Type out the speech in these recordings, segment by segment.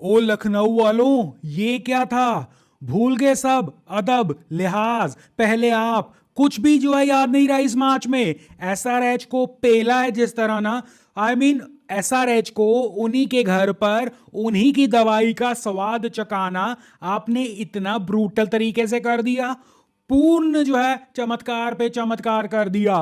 ओ लखनऊ वालों, ये क्या था? भूल गए सब अदब लिहाज। पहले आप कुछ भी जो है याद नहीं रहा इस मैच में। एसआरएच को पेला है जिस तरह ना, आई मीन एसआरएच को उन्हीं के घर पर उन्हीं की दवाई का स्वाद चकाना आपने इतना ब्रूटल तरीके से कर दिया। पूर्ण जो है चमत्कार पे चमत्कार कर दिया।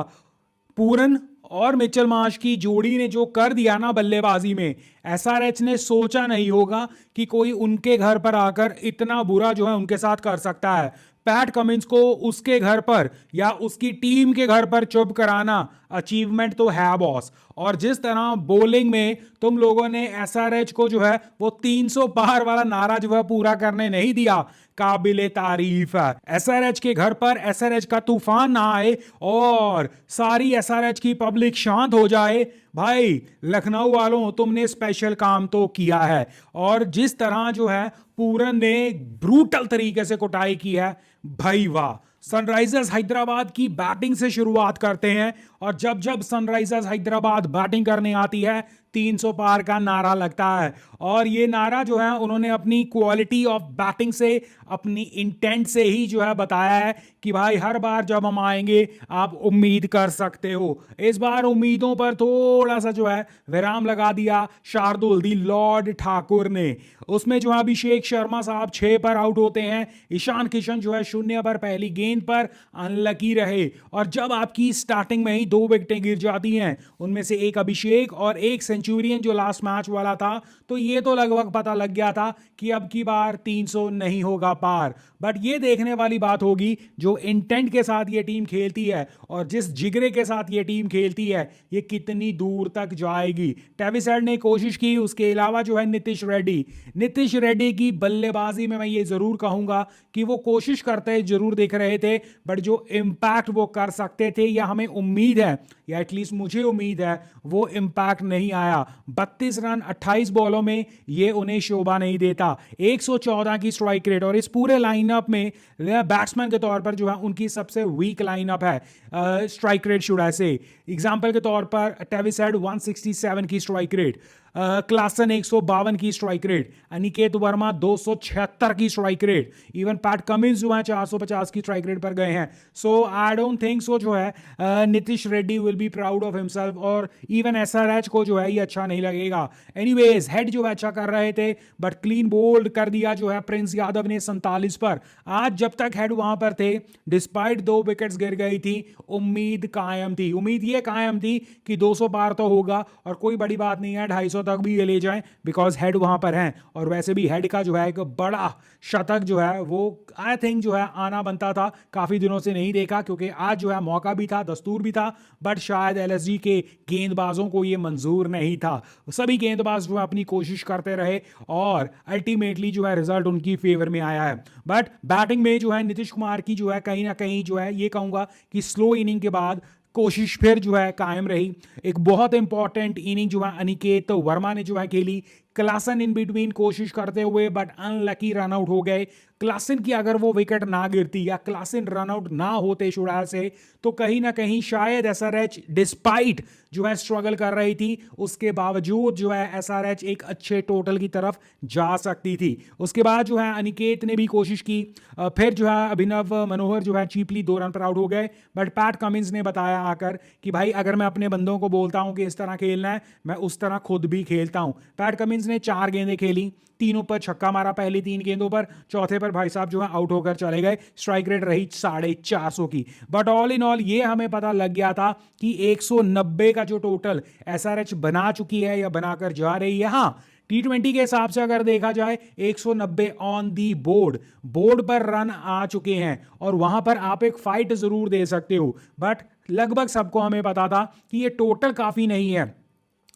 पूरन और मिचेल मार्श की जोड़ी ने जो कर दिया ना बल्लेबाजी में, एसआरएच ने सोचा नहीं होगा कि कोई उनके घर पर आकर इतना बुरा जो है उनके साथ कर सकता है। पैट कमिंस को उसके घर पर या उसकी टीम के घर पर चुप कराना अचीवमेंट तो है बॉस। और जिस तरह बॉलिंग में तुम लोगों ने एसआरएच को जो है वो 300 पार वाला नारा जो है पूरा करने नहीं दिया, काबिले तारीफ है। एसआरएच के घर पर एसआरएच का तूफान ना आए और सारी एसआरएच की पब्लिक शांत हो जाए। भाई लखनऊ वालों, तुमने स्पेशल काम तो किया है। और जिस तरह जो है पूरन ने ब्रूटल तरीके से कुटाई की है, भाई वाह। सनराइजर्स हैदराबाद की बैटिंग से शुरुआत करते हैं और जब जब सनराइजर्स हैदराबाद बैटिंग करने आती है 300 पार का नारा लगता है। और ये नारा जो है उन्होंने अपनी क्वालिटी ऑफ बैटिंग से, अपनी इंटेंट से ही जो है बताया है कि भाई हर बार जब हम आएंगे आप उम्मीद कर सकते हो। इस बार उम्मीदों पर थोड़ा सा जो है विराम लगा दिया शार्दुल दी लॉर्ड ठाकुर ने। उसमें जो है अभिषेक शर्मा साहब 6 पर आउट होते हैं। ईशान किशन जो है 0 पर पहली गेंद पर अनलकी रहे। और जब आपकी स्टार्टिंग में ही 2 विकेटें गिर जाती हैं, उनमें से एक अभिषेक और एक सेंचुरियन जो लास्ट मैच वाला था, तो ये तो लगभग पता लग गया था कि अब की बार 300 नहीं होगा पार। बट ये देखने वाली बात होगी जो इंटेंट के साथ ये टीम खेलती है और जिस जिगरे के साथ ये टीम खेलती है, ये कितनी दूर तक जाएगी। ट्रेविस हेड ने कोशिश की, उसके अलावा जो है नीतीश रेड्डी की बल्लेबाजी में मैं ये जरूर कहूंगा कि वो कोशिश करते जरूर दिख रहे थे, बट जो इंपैक्ट वो कर सकते थे या हमें उम्मीद है या एटलीस्ट मुझे उम्मीद है, वो इंपैक्ट नहीं आया। 32 रन 28 बॉलों में ये उन्हें शोभा नहीं देता। 114 की स्ट्राइक रेट और इस पूरे लाइनअप में बैट्समैन के तौर पर जो है उनकी सबसे वीक लाइनअप है स्ट्राइक रेट शुड आई से। एग्जांपल के तौर पर ट्रेविस हेड 167 की स्ट्राइक रेट, क्लासन 152 की स्ट्राइक रेट, अनिकेत वर्मा 276 की strike rate, even Pat Cummins जो है 450 की स्ट्राइक रेट पर गए हैं। सो आई डोंट थिंक सो जो है Nitish Reddy will be proud of himself और इवन एसआरएच को जो है ये अच्छा नहीं लगेगा। एनीवेज हेड जो है अच्छा कर रहे थे, बट क्लीन बोल्ड कर दिया जो है प्रिंस यादव ने 47 पर। आज जब तक हेड वहां पर थे, डिस्पाइट 2 विकेट्स गिर गई थी, उम्मीद कायम थी। उम्मीद ये कायम थी कि 200 पार तो होगा और कोई बड़ी बात नहीं है, 250 तक भी ये ले जाएं बिकॉज हेड वहां पर हैं। और वैसे भी हेड का जो है एक बड़ा शतक जो है वो आई थिंक जो है आना बनता था। काफी दिनों से नहीं देखा क्योंकि आज जो है मौका भी था, दस्तूर भी था, बट शायद एलएसजी के गेंदबाजों को ये मंजूर नहीं था। सभी गेंदबाज जो है अपनी कोशिश करते रहे और अल्टीमेटली जो है रिजल्ट उनकी फेवर में आया है। बट बैटिंग में जो है नीतीश कुमार की जो है कहीं ना कहीं जो है ये कहूंगा कि स्लो इनिंग के बाद कोशिश फिर जो है कायम रही। एक बहुत इंपॉर्टेंट इनिंग जो है अनिकेत वर्मा ने जो है खेली, क्लासन इन बिटवीन कोशिश करते हुए बट अनलकी रन आउट हो गए। क्लासन की अगर वो विकेट ना गिरती या क्लासन रन आउट ना होते शुरुआत से, तो कहीं ना कहीं शायद एसआरएच डिस्पाइट जो है स्ट्रगल कर रही थी, उसके बावजूद जो है एसआरएच एक अच्छे टोटल की तरफ जा सकती थी। उसके बाद जो है अनिकेत ने भी कोशिश की, फिर जो है अभिनव मनोहर जो है चीपली 2 रन पर आउट हो गए। बट पैट कमिंस ने बताया आकर कि भाई अगर मैं अपने बंदों को बोलता हूं कि इस तरह खेलना है, मैं उस तरह खुद भी खेलता हूं। पैट कमिंस ने 4 गेंदें खेली, तीनों पर छक्का मारा पहली 3 गेंदों पर, चौथे पर भाई साहब जो है आउट होकर चले गए। स्ट्राइक रेट रही 450 की। बट ऑल इन ऑल ये हमें पता लग गया था कि 190 का जो टोटल एसआरएच बना चुकी है या बनाकर जा रही है, हाँ T20 के हिसाब से अगर देखा जाए 190 ऑन दी बोर्ड पर रन आ चुके हैं और वहां पर आप एक फाइट जरूर दे सकते हो। बट लगभग सबको हमें पता था कि ये टोटल काफी नहीं है।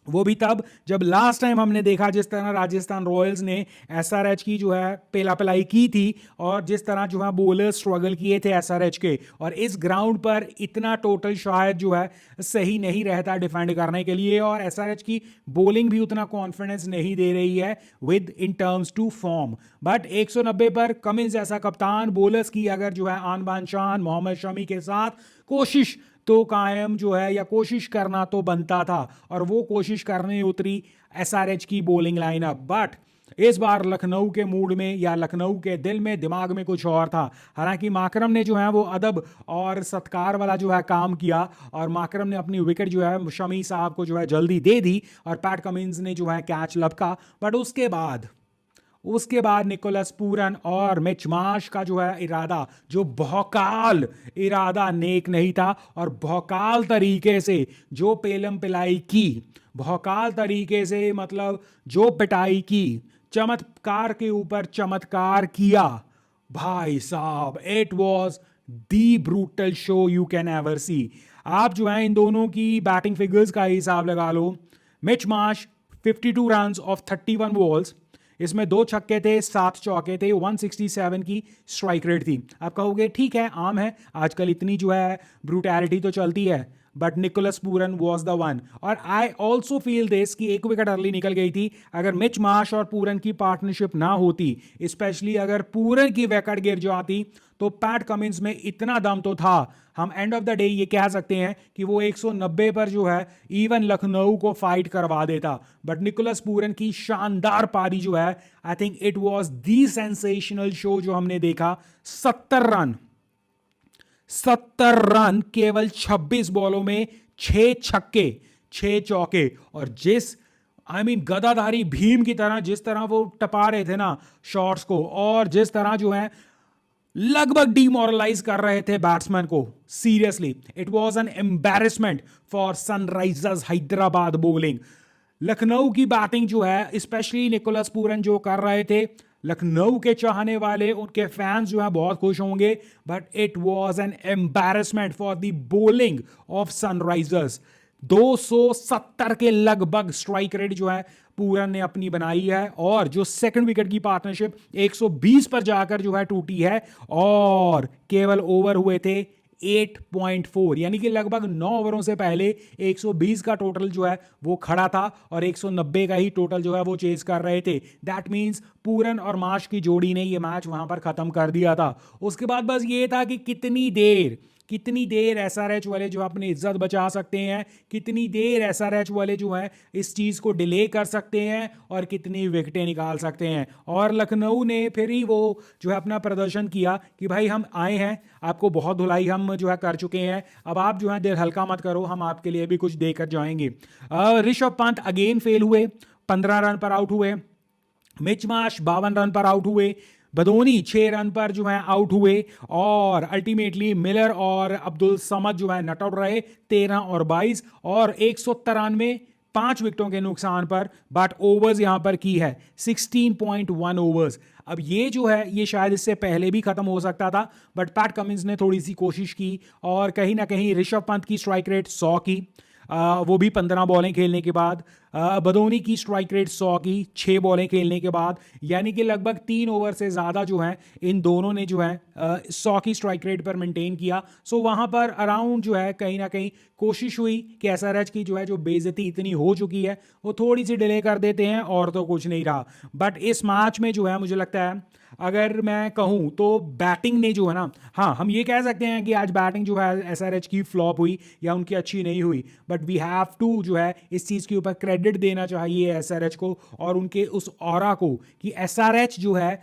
वो भी तब जब लास्ट टाइम हमने देखा जिस तरह राजस्थान रॉयल्स ने एसआरएच की जो है पेला पलाई की थी और जिस तरह जो है बॉलर स्ट्रगल किए थे एसआरएच के, और इस ग्राउंड पर इतना टोटल शायद जो है सही नहीं रहता डिफेंड करने के लिए। और एसआरएच की बॉलिंग भी उतना कॉन्फिडेंस नहीं दे रही है with in terms to form. But 190 पर कमिंस जैसा कप्तान, बॉलर्स की अगर जो है आन बान शान मोहम्मद शमी के साथ कोशिश तो कायम जो है या कोशिश करना तो बनता था और वो कोशिश करने उतरी एसआरएच की बॉलिंग लाइनअप। बट इस बार लखनऊ के मूड में या लखनऊ के दिल में दिमाग में कुछ और था। हालांकि माकरम ने जो है वो अदब और सत्कार वाला जो है काम किया और माकरम ने अपनी विकेट जो है शमी साहब को जो है जल्दी दे दी और पैट कमिंस ने जो है कैच लपका। बट उसके बाद निकोलस पूरन और मिच मार्श का जो है इरादा, जो भौकाल इरादा नेक नहीं था और भौकाल तरीके से जो पेलम पिलाई की, भौकाल तरीके से मतलब जो पिटाई की, चमत्कार के ऊपर चमत्कार किया भाई साहब। It was the brutal show you can ever see. आप जो है इन दोनों की बैटिंग फिगर्स का हिसाब लगा लो। Mitch Marsh 52 run of 31 balls, इसमें 2 छक्के थे, 7 चौके थे, 167 की स्ट्राइक रेट थी। आप कहोगे ठीक है, आम है, आजकल इतनी जो है ब्रूटैलिटी तो चलती है, but Nicholas Pooran was the one. और आई ऑल्सो फील दिस कि एक विकेट अर्ली निकल गई थी। अगर मिच मार्श और पूरन की पार्टनरशिप ना होती, स्पेशली अगर पूरन की विकेट गिर जाती, तो पैट कमिंस में इतना दम तो था, हम एंड ऑफ द डे ये कह सकते हैं कि वो 190 पर जो है इवन लखनऊ को फाइट करवा देता। बट निकोलस पूरन की शानदार पारी जो है, I think it was the sensational show जो हमने देखा। 70 रन केवल 26 बॉलों में, 6 छक्के 6 चौके, और जिस गदाधारी भीम की तरह जिस तरह वो टपा रहे थे ना शॉट्स को, और जिस तरह जो है लगभग डिमोरलाइज कर रहे थे बैट्समैन को। Seriously it was an embarrassment for Sunrisers Hyderabad bowling. Lucknow की बैटिंग जो है, स्पेशली निकोलस पूरन जो कर रहे थे, लखनऊ के चाहने वाले, उनके फैंस जो है बहुत खुश होंगे। But it was an embarrassment for the bowling of Sunrisers. 270 के लगभग स्ट्राइक रेट जो है पूरन ने अपनी बनाई है, और जो सेकंड विकेट की पार्टनरशिप 120 पर जाकर जो है टूटी है, और केवल ओवर हुए थे 8.4, यानी कि लगभग 9 ओवरों से पहले 120 का टोटल जो है वो खड़ा था और 190 का ही टोटल जो है वो चेज कर रहे थे। दैट मींस पूरन और मार्श की जोड़ी ने ये मैच वहां पर खत्म कर दिया था। उसके बाद बस ये था कि कितनी देर एसआरएच वाले जो अपनी इज्जत बचा सकते हैं, कितनी देर एसआरएच वाले जो है इस चीज़ को डिले कर सकते हैं, और कितनी विकेटें निकाल सकते हैं। और लखनऊ ने फिर ही वो जो है अपना प्रदर्शन किया कि भाई हम आए हैं, आपको बहुत धुलाई हम जो है कर चुके हैं, अब आप जो है दिल हल्का मत करो, हम आपके लिए भी कुछ देकर जाएंगे। ऋषभ पंत अगेन फेल हुए, 15 रन पर आउट हुए। मिच मार्श 52 रन पर आउट हुए। बदोनी 6 रन पर जो है आउट हुए, और अल्टीमेटली मिलर और अब्दुल समद जो है नट आउट रहे 13 और 22, और 193 5 विकेटों के नुकसान पर। बट ओवर्स यहां पर की है 16.1 ओवर्स। अब ये जो है ये शायद इससे पहले भी खत्म हो सकता था, बट पैट कमिंस ने थोड़ी सी कोशिश की, और कहीं ना कहीं ऋषभ पंत की स्ट्राइक रेट 100 की, वो भी 15 बॉलें खेलने के बाद। बदोनी की स्ट्राइक रेट 100 की 6 बॉलें खेलने के बाद, यानी कि लगभग 3 ओवर से ज़्यादा जो है इन दोनों ने जो है 100 की स्ट्राइक रेट पर मेंटेन किया। सो वहाँ पर अराउंड जो है कहीं ना कहीं कोशिश हुई कि एसआरएच की जो है जो बेइज्जती इतनी हो चुकी है वो थोड़ी सी डिले कर देते हैं, और तो कुछ नहीं रहा। बट इस मैच में जो है मुझे लगता है, अगर मैं कहूं तो बैटिंग ने जो है ना, हाँ हम ये कह सकते हैं कि आज बैटिंग जो है एसआरएच की फ्लॉप हुई या उनकी अच्छी नहीं हुई, बट वी हैव टू जो है इस चीज़ के ऊपर क्रेडिट देना चाहिए एसआरएच को और उनके उस ऑरा को, कि एसआरएच जो है,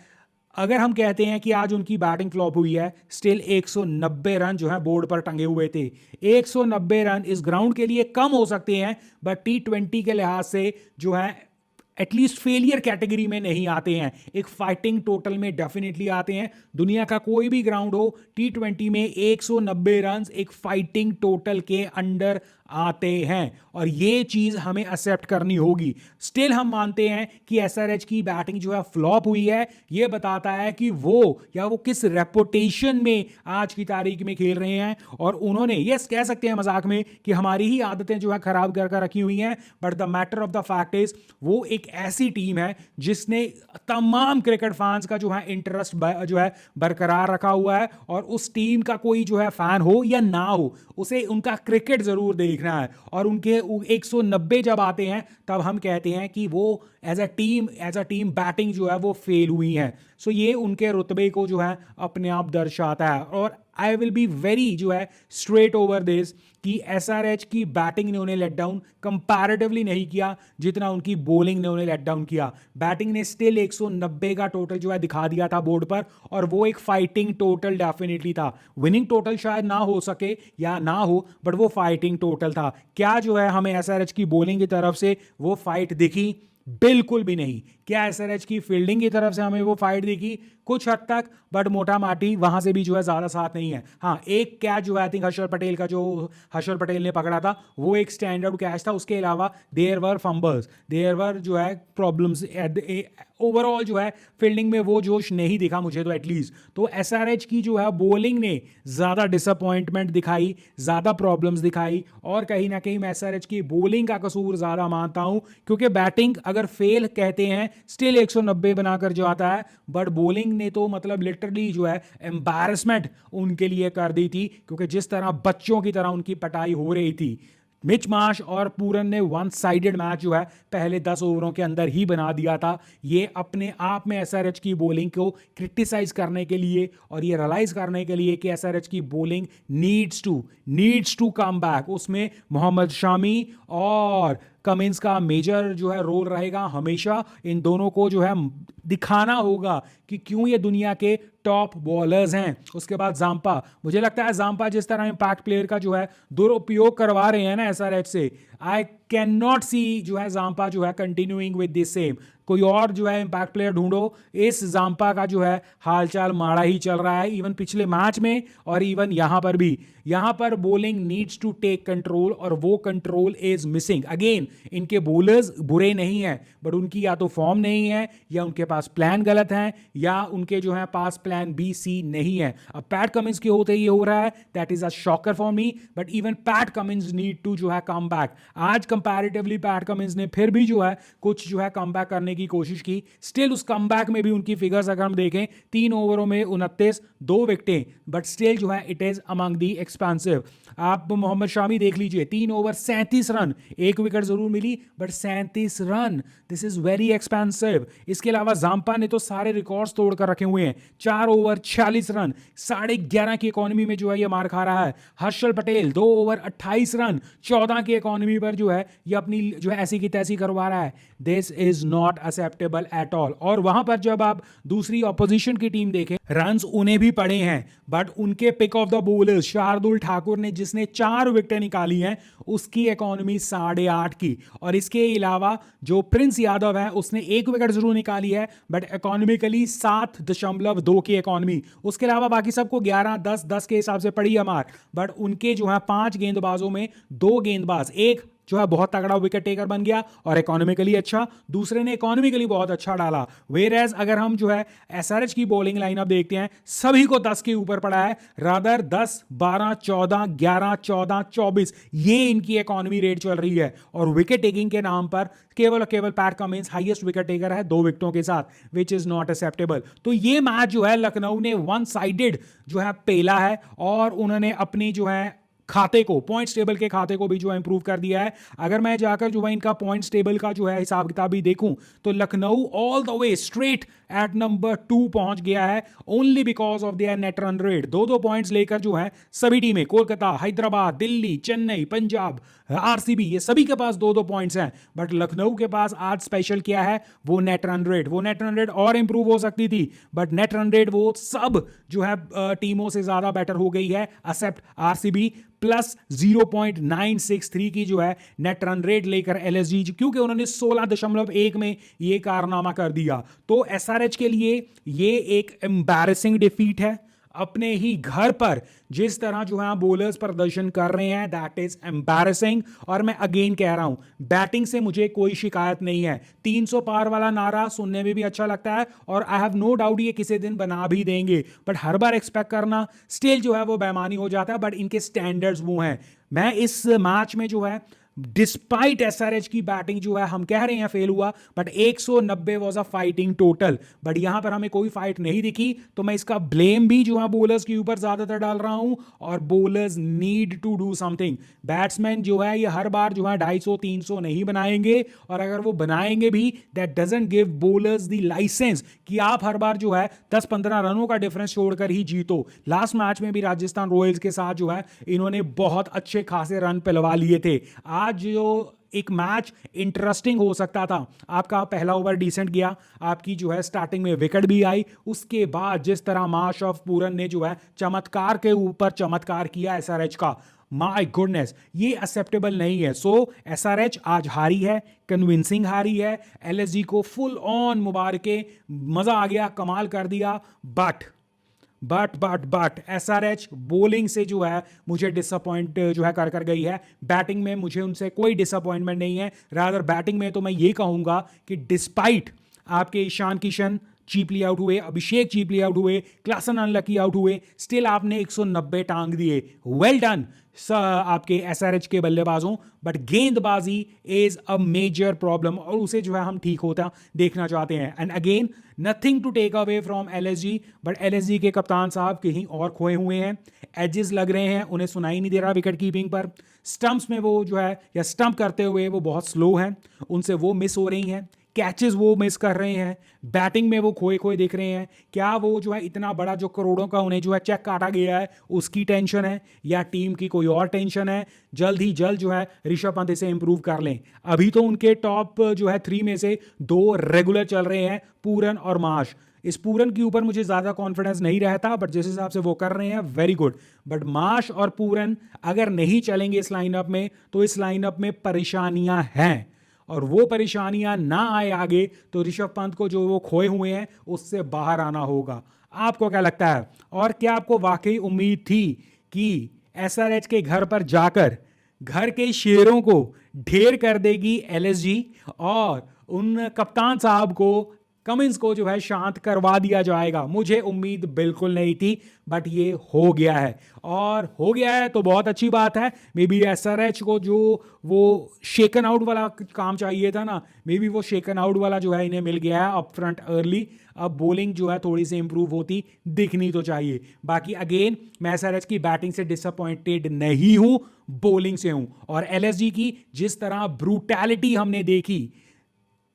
अगर हम कहते हैं कि आज उनकी बैटिंग फ्लॉप हुई है, स्टिल 190 रन जो है बोर्ड पर टंगे हुए थे। 190 रन इस ग्राउंड के लिए कम हो सकते हैं, बट T20 के लिहाज से जो है एटलीस्ट फेलियर कैटेगरी में नहीं आते हैं, एक फाइटिंग टोटल में डेफिनेटली आते हैं। दुनिया का कोई भी ग्राउंड हो, T20 में 190 रन एक फाइटिंग टोटल के अंडर आते हैं, और ये चीज हमें एक्सेप्ट करनी होगी। स्टिल हम मानते हैं कि एसआरएच की बैटिंग जो है फ्लॉप हुई है। ये बताता है कि वो किस रेपुटेशन में आज की तारीख में खेल रहे हैं, और उन्होंने यस कह सकते हैं मजाक में कि हमारी ही आदतें जो है खराब कर रखी हुई हैं, but the matter of the fact is वो एक ऐसी टीम है जिसने तमाम क्रिकेट फैंस का जो है इंटरेस्ट जो है बरकरार रखा हुआ है, और उस टीम का कोई जो है फैन हो या ना हो, उसे उनका क्रिकेट जरूर देखना है। और उनके 190 जब आते हैं तब हम कहते हैं कि वो एज अ टीम बैटिंग जो है वो फेल हुई है। सो ये उनके रुतबे को जो है अपने आप दर्शाता है। और आई विल बी वेरी जो है स्ट्रेट ओवर दिस कि एसआरएच की बैटिंग ने उन्हें लेट डाउन कंपैरेटिवली नहीं किया जितना उनकी बॉलिंग ने उन्हें लेट डाउन किया। बैटिंग ने स्टिल 190 का टोटल जो है दिखा दिया था बोर्ड पर, और वो एक फाइटिंग टोटल डेफिनेटली था। विनिंग टोटल शायद ना हो सके या ना हो, बट वो फाइटिंग टोटल था। क्या जो है हमें एसआरएच की बॉलिंग की तरफ से वो फाइट दिखी? बिल्कुल भी नहीं। क्या एसआरएच की फील्डिंग की तरफ से हमें वो फाइट दिखी? कुछ हद तक, बट मोटा माटी वहां से भी जो है ज्यादा साथ नहीं है। हाँ, एक कैच जो है आई थिंक हर्षल पटेल का, जो हर्षल पटेल ने पकड़ा था, वो एक स्टैंडर्ड कैच था। उसके अलावा there were fumbles, there were जो है प्रॉब्लम्स। ओवरऑल जो है फील्डिंग में वो जोश नहीं दिखा मुझे तो एटलीस्ट। तो एसआरएच की जो है बॉलिंग ने ज्यादा डिसअपॉइंटमेंट दिखाई, ज्यादा प्रॉब्लम्स दिखाई, और कहीं ना कहीं मैं एसआरएच की बॉलिंग का कसूर ज्यादा मानता हूं, क्योंकि बैटिंग अगर फेल कहते हैं स्टिल 190 बनाकर जो आता है, बट बॉलिंग ने तो मतलब लिटरली जो है एम्बैरसमेंट उनके लिए कर दी थी, क्योंकि जिस तरह बच्चों की तरह उनकी पिटाई हो रही थी। मिच मार्श और पूरन ने वन साइडेड मैच जो है पहले 10 ओवरों के अंदर ही बना दिया था। ये अपने आप में एसआरएच की बॉलिंग को क्रिटिसाइज करने के लिए और ये रियलाइज करने के लिए कि एसआरएच की bowling needs to come back, उसमें मोहम्मद शामी और कमिंस का मेजर जो है रोल रहेगा। हमेशा इन दोनों को जो है दिखाना होगा कि क्यों ये दुनिया के टॉप बॉलर्स हैं। उसके बाद जाम्पा, मुझे लगता है जाम्पा जिस तरह इम्पैक्ट प्लेयर का जो है दुरुपयोग करवा रहे हैं ना एसआरएच से, आई कैन नॉट सी जो है जाम्पा जो है कंटिन्यूइंग विद दिस सेम। कोई और जो है इम्पैक्ट प्लेयर ढूंढो। इस जाम्पा का जो है हालचाल माड़ा ही चल रहा है, इवन पिछले मैच में और इवन यहां पर भी। यहां पर bowling needs to take control, और वो कंट्रोल इज मिसिंग। अगेन, इनके बॉलर्स बुरे नहीं हैं, बट उनकी या तो फॉर्म नहीं है, या उनके पास प्लान गलत है, या उनके जो है पास प्लान बी सी नहीं है। अब पैट कमिंस के होते ये हो रहा है, that is a shocker for me, but even Pat Cummins need to जो है कम बैक। आज कंपैरेटिवली पैट कमिंस ने फिर भी जो है कुछ जो है कम बैक करने की कोशिश की। स्टिल उस कम बैक में भी उनकी फिगर्स अगर हम देखें, 3 ओवरों में 29, 2 विकेटें, बट स्टिल जो है it is among the expensive. आप मोहम्मद शामी देख लीजिए, 3 ओवर 37 रन, 1 विकेट जरूर मिली, but 37 run, this is very expensive. इसके अलावा जाम्पा ने तो सारे रिकॉर्ड्स तोड़ कर रखे हुए हैं। 4 ओवर 46 रन, 11.5 की इकोनॉमी में जो है ये मार खा रहा है। हर्षल पटेल 2 ओवर 28 रन, 14 की इकोनॉमी पर जो है ये अपनी जो है ऐसी की तैसी करवा रहा है। This is not acceptable at all. और वहां पर जब आप दूसरी ऑपोजिशन की टीम देखें, रन्स उन्हें भी पड़े हैं, बट उनके pick of the bowlers Shardul Thakur ने जिसने 4 विकेटें निकाली हैं, उसकी इकोनॉमी 8.5 की। और इसके अलावा जो प्रिंस यादव है उसने 1 विकेट जरूर निकाली है, बट इकोनॉमिकली 7.2 की इकोनॉमी। उसके अलावा बाकी सबको 11, 10, 10 के हिसाब से पड़ी है मार, बट उनके जो है 5 गेंदबाजों में 2 गेंदबाज, एक जो है बहुत तगड़ा विकेट टेकर बन गया और इकोनॉमिकली अच्छा, दूसरे ने इकोनॉमिकली बहुत अच्छा डाला। वेयर एज अगर हम जो है एसआरएच की बॉलिंग लाइनअप देखते हैं, सभी को 10 के ऊपर पड़ा है। रादर 10, 12, 14, 11, 14, 24 ये इनकी इकोनॉमी रेट चल रही है। और विकेट टेकिंग के नाम पर केवल और केवल PAT Cummins highest wicket taker है 2 विकेटों के साथ, विच इज नॉट एक्सेप्टेबल। तो ये मैच जो है लखनऊ ने वन साइडेड जो है पेला है, और उन्होंने अपनी जो है खाते को, पॉइंट्स टेबल के खाते को भी जो है इंप्रूव कर दिया है। अगर मैं जाकर जो है इनका पॉइंट्स टेबल का जो है हिसाब किताब भी देखूं, तो Lucknow all the way straight at number 2 पहुंच गया है, only because of their net run rate. 2-2 points लेकर जो है सभी टीमें, कोलकाता, हैदराबाद, दिल्ली, चेन्नई, पंजाब, आरसीबी, ये सभी के पास 2-2 पॉइंट्स हैं। बट लखनऊ के पास आज स्पेशल क्या है, वो नेट रन रेट। वो नेट रन रेट और इंप्रूव हो सकती थी, बट नेट रन रेट वो सब जो है टीमों से ज्यादा बेटर हो गई है, एक्सेप्ट आरसीबी, प्लस 0.963 की जो है नेट रन रेट लेकर एलएसजी, क्योंकि उन्होंने 16.1 में ये कारनामा कर दिया। तो एसआरएच के लिए ये एक एम्बैरेसिंग डिफीट है। अपने ही घर पर जिस तरह जो है बॉलर्स प्रदर्शन कर रहे हैं, दैट इज एम्बैरेसिंग। और मैं अगेन कह रहा हूं, बैटिंग से मुझे कोई शिकायत नहीं है। 300 पार वाला नारा सुनने में भी अच्छा लगता है, और आई हैव नो डाउट ये किसी दिन बना भी देंगे, बट हर बार एक्सपेक्ट करना स्टिल जो है वो बेईमानी हो जाता है। बट इनके स्टैंडर्ड्स वो हैं। मैं इस मैच में जो है डिस्पाइट एसआरएच की बैटिंग जो है हम कह रहे हैं फेल हुआ, but 190 was a fighting total, but यहां पर हमें कोई फाइट नहीं दिखी। तो मैं इसका ब्लेम भी जो है बॉलर्स के ऊपर ज्यादातर डाल रहा हूं, और bowlers need to do something. Batsman जो है ये हर बार जो है 250-300 नहीं बनाएंगे, और अगर वो बनाएंगे भी that doesn't give bowlers the licence कि आप हर बार जो है 10-15 रनों का डिफरेंस छोड़कर ही जीतो। लास्ट मैच में भी राजस्थान रॉयल्स के साथ जो है इन्होंने बहुत अच्छे खासे रन पिलवा लिए थे। आज जो एक मैच इंटरेस्टिंग हो सकता था, आपका पहला ओवर डिसेंट गया, आपकी जो है स्टार्टिंग में विकेट भी आई, उसके बाद जिस तरह माश ऑफ पूरन ने जो है चमत्कार के ऊपर चमत्कार किया एसआरएच का, माय गुडनेस, ये एक्सेप्टेबल नहीं है। सो एसआरएच आज हारी है, कन्विंसिंग हारी है। एलएसजी को फुल ऑन मुबारके, मजा आ गया, कमाल कर दिया। बट एसआरएच बॉलिंग से जो है मुझे डिसअपॉइंट जो है कर गई है। बैटिंग में मुझे उनसे कोई डिसअपॉइंटमेंट नहीं है, रादर बैटिंग में तो मैं ये कहूंगा कि डिस्पाइट आपके ईशान किशन चीपली आउट हुए, अभिषेक चीपली आउट हुए, क्लासन अनलकी आउट हुए, स्टिल आपने 190 टांग दिए। वेल डन आपके एसआरएच के बल्लेबाजों, बट गेंदबाजी इज अ मेजर प्रॉब्लम, और उसे जो है हम ठीक होता देखना चाहते हैं। And again nothing to take away from LSG, but LSG के कप्तान साहब कहीं और खोए हुए हैं, एजेस लग रहे हैं, उन्हें सुनाई नहीं दे रहा विकेट कीपिंग पर। स्टंप्स में वो जो है या स्टंप करते हुए वो बहुत स्लो हैं, उनसे वो मिस हो रही हैं, कैचेस वो मिस कर रहे हैं, बैटिंग में वो खोए खोए दिख रहे हैं। क्या वो जो है इतना बड़ा जो करोड़ों का उन्हें जो है चेक काटा गया है उसकी टेंशन है, या टीम की कोई और टेंशन है? जल्द ही जल्द जो है ऋषभ पंत इसे इंप्रूव कर लें। अभी तो उनके टॉप जो है 3 में से 2 रेगुलर चल रहे हैं, पूरन और माश। इस पूरन के ऊपर मुझे ज़्यादा कॉन्फिडेंस नहीं रहता, बट जिस हिसाब से वो कर रहे हैं वेरी गुड। बट माश और पूरन अगर नहीं चलेंगे इस लाइनअप में, तो इस लाइनअप में परेशानियां हैं, और वो परेशानियां ना आए आगे तो ऋषभ पंत को जो वो खोए हुए हैं उससे बाहर आना होगा। आपको क्या लगता है, और क्या आपको वाकई उम्मीद थी कि एसआरएच के घर पर जाकर घर के शेरों को ढेर कर देगी एलएसजी, और उन कप्तान साहब को, कमिंस को जो है शांत करवा दिया जाएगा? मुझे उम्मीद बिल्कुल नहीं थी, बट ये हो गया है, और हो गया है तो बहुत अच्छी बात है। मे बी एसआरएच को जो वो शेकन आउट वाला काम चाहिए था ना, मे बी वो शेकन आउट वाला जो है इन्हें मिल गया है अप फ्रंट अर्ली। अब बॉलिंग जो है थोड़ी सी इंप्रूव होती दिखनी तो चाहिए। बाकी अगेन मैं एसआरएच की बैटिंग से डिसअपॉइंटेड नहीं हूं, बॉलिंग से हूं। और एलएसजी की जिस तरह ब्रूटैलिटी हमने देखी,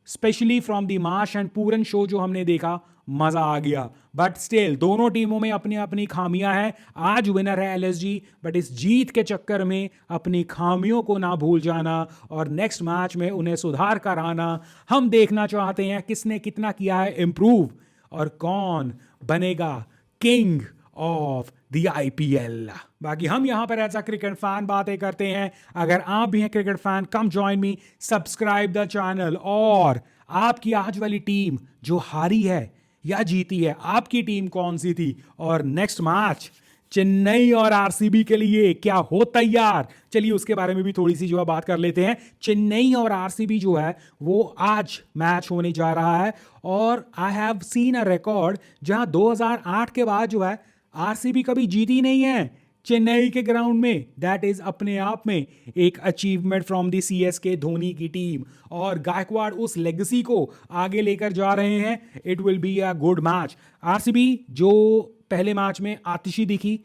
specially from the Marsh and Pooran show जो हमने देखा, मजा आ गया। बट स्टिल दोनों टीमों में अपनी अपनी खामियां हैं। आज विनर है एलएसजी, बट इस जीत के चक्कर में अपनी खामियों को ना भूल जाना, और नेक्स्ट मैच में उन्हें सुधार कर आना। हम देखना चाहते हैं किसने कितना किया है इंप्रूव, और कौन बनेगा किंग ऑफ द आईपीएल। बाकी हम यहां पर एज अ क्रिकेट फैन बातें करते हैं। अगर आप भी हैं cricket fan, come join me, subscribe the channel. और आपकी आज वाली टीम जो हारी है या जीती है, आपकी टीम कौन सी थी? और नेक्स्ट मैच चेन्नई और आरसीबी के लिए क्या हो तैयार? चलिए उसके बारे में भी थोड़ी सी जो है बात कर लेते हैं। चेन्नई और आरसीबी जो है वो आज मैच होने जा रहा है, और I have seen a record जहां 2008 के बाद जो है आरसीबी कभी जीती नहीं है चेन्नई के ग्राउंड में। दैट इज अपने आप में एक achievement from the CSK Dhoni की टीम, और गायकवाड़ उस लेगेसी को आगे लेकर जा रहे हैं। It will be a good match. RCB जो पहले मैच में आतिशी दिखी,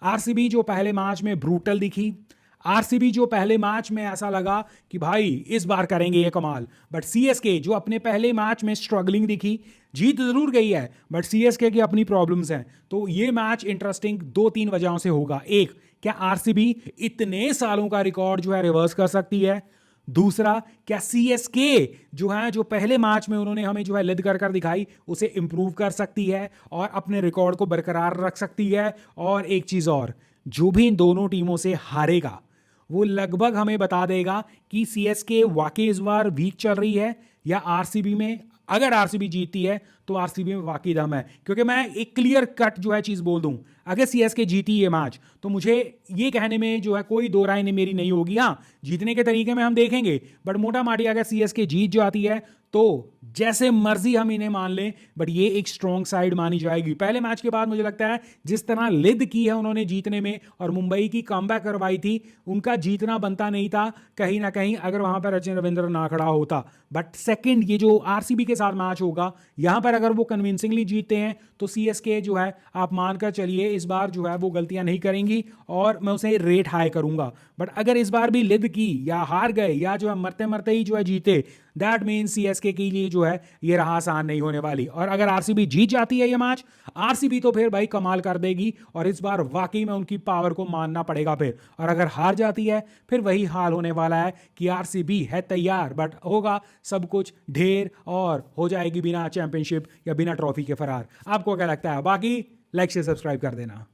आरसीबी जो पहले मैच में ब्रूटल दिखी, आरसीबी जो पहले मैच में ऐसा लगा कि भाई इस बार करेंगे ये कमाल, बट सीएसके जो अपने पहले मैच में स्ट्रगलिंग दिखी, जीत जरूर गई है बट सीएसके की अपनी प्रॉब्लम्स हैं। तो ये मैच इंटरेस्टिंग 2-3 वजहों से होगा। एक, क्या आरसीबी इतने सालों का रिकॉर्ड जो है रिवर्स कर सकती है? दूसरा, क्या सीएसके जो है जो पहले मैच में उन्होंने हमें जो है लिद कर दिखाई उसे इंप्रूव कर सकती है और अपने रिकॉर्ड को बरकरार रख सकती है? और एक चीज और, जो भी इन दोनों टीमों से हारेगा वो लगभग हमें बता देगा कि सीएसके वाकई इस बार वीक चल रही है, या आरसीबी में, अगर आरसीबी जीतती है तो आरसीबी में वाकई दम है। क्योंकि मैं एक क्लियर कट जो है चीज़ बोल दूं, अगर सीएसके जीती ये मैच तो मुझे ये कहने में जो है कोई दो राय नहीं मेरी नहीं होगी। हाँ, जीतने के तरीके में हम देखेंगे, बट मोटा माटी अगर सीएसके जीत जाती है तो जैसे मर्जी हम इन्हें मान लें, बट ये एक स्ट्रॉन्ग साइड मानी जाएगी। पहले मैच के बाद मुझे लगता है जिस तरह लिद की है उन्होंने जीतने में और मुंबई की कमबैक करवाई थी, उनका जीतना बनता नहीं था कहीं ना कहीं अगर वहां पर सचिन रविंद्र ना खड़ा होता। बट सेकंड ये जो आरसीबी के साथ मैच होगा, यहां पर अगर वो कन्विंसिंगली जीतते हैं तो सीएसके जो है आप मानकर चलिए इस बार जो है वो गलतियां नहीं करेंगी और मैं उसे रेट हाई करूंगा। बट अगर इस बार भी लिद की या हार गए या जो है मरते मरते ही जो है जीते, दैट मीन सीएसके के लिए जो है ये राह आसान नहीं होने वाली। और अगर आरसीबी जीत जाती है ये मैच, आरसीबी तो फिर भाई कमाल कर देगी और इस बार वाकई में उनकी पावर को मानना पड़ेगा फिर। और अगर हार जाती है फिर वही हाल होने वाला है कि आरसीबी है तैयार बट होगा सब कुछ ढेर और हो जाएगी बिना चैंपियनशिप या बिना ट्रॉफी के फरार। आपको क्या लगता है? बाकी लाइक से सब्सक्राइब कर देना।